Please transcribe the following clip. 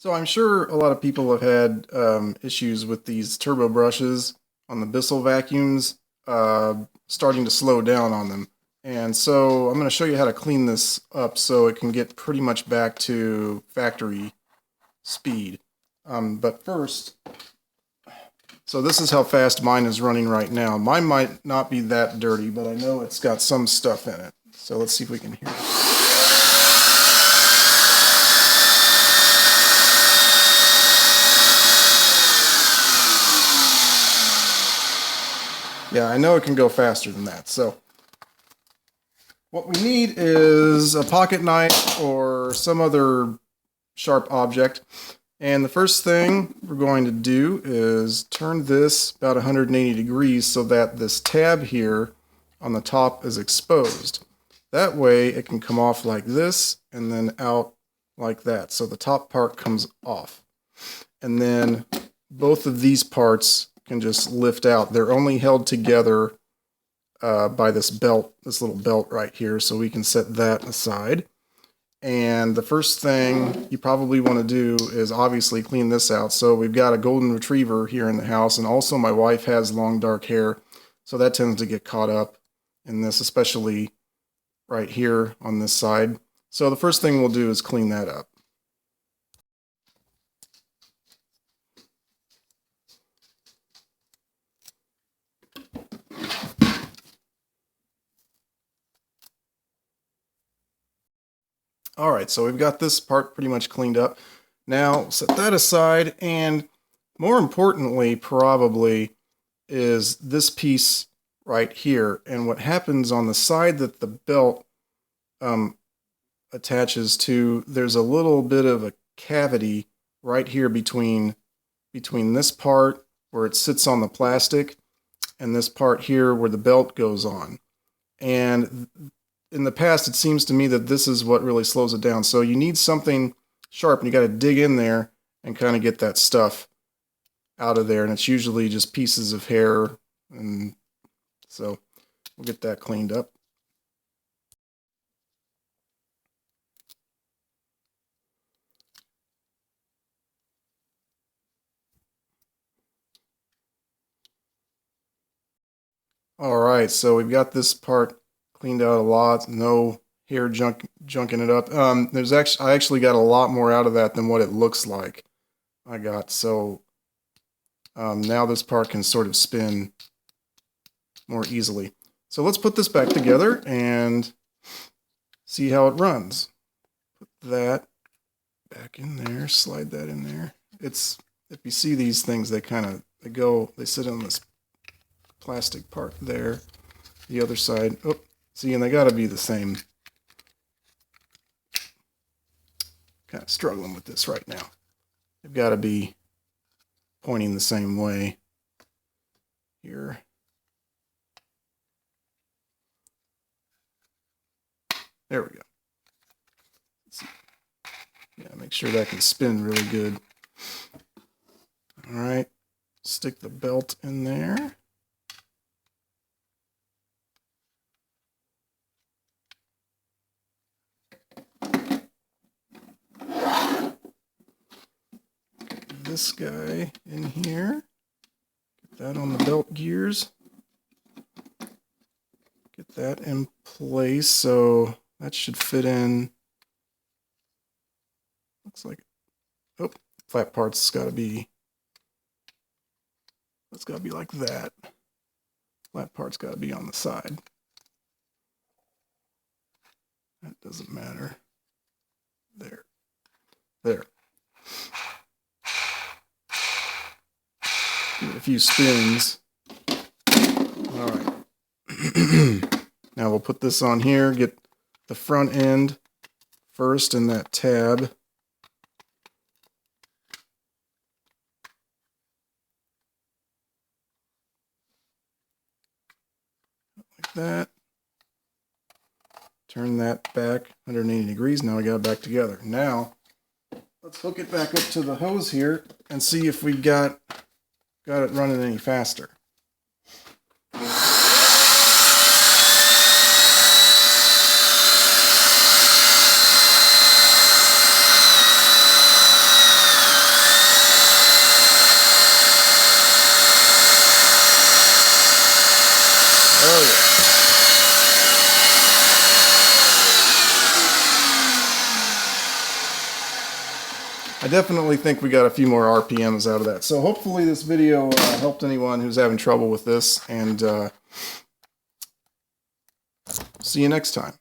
So I'm sure a lot of people have had issues with these turbo brushes on the Bissell vacuums starting to slow down on them. And so I'm going to show you how to clean this up so it can get pretty much back to factory speed. But first, so this is how fast mine is running right now. Mine might not be that dirty, but I know it's got some stuff in it. So let's see if we can hear it. Yeah, I know it can go faster than that. So what we need is a pocket knife or some other sharp object. And the first thing we're going to do is turn this about 180 degrees so that this tab here on the top is exposed. That way it can come off like this and then out like that. So the top part comes off. And then both of these parts can just lift out. They're only held together by this belt, this little belt right here, so we can set that aside. And the first thing you probably want to do is obviously clean this out. So we've got a golden retriever here in the house, and also my wife has long dark hair, so that tends to get caught up in this, especially right here on this side. So the first thing we'll do is clean that up. All right, so we've got this part pretty much cleaned up. Now set that aside, and more importantly probably is this piece right here. And what happens on the side that the belt attaches to, there's a little bit of a cavity right here between this part where it sits on the plastic and this part here where the belt goes on. And in the past, it seems to me that this is what really slows it down. So you need something sharp, and you got to dig in there and kind of get that stuff out of there. And it's usually just pieces of hair. And so we'll get that cleaned up. All right, so we've got this part cleaned out a lot. No hair junking it up. I actually got a lot more out of that than what it looks like I got. So now this part can sort of spin more easily. So let's put this back together and see how it runs. Put that back in there, slide that in there. If you see these things, they sit on this plastic part there. The other side, oh, see, and they got to be the same. Kind of struggling with this right now. They've got to be pointing the same way here. There we go. Let's see. Yeah, make sure that can spin really good. All right, stick the belt in there. This guy in here, get that on the belt gears, get that in place, so that should fit in. Looks like, oh, flat part's got to be, it's got to be like that. Flat part's got to be on the side. That doesn't matter. There. Give it a few spins. All right. Now we'll put this on here, get the front end first in that tab. Like that. Turn that back 180 degrees. Now we got it back together. Now let's hook it back up to the hose here and see if we got it running any faster. Oh, yeah. I definitely think we got a few more RPMs out of that. So hopefully this video helped anyone who's having trouble with this, and see you next time.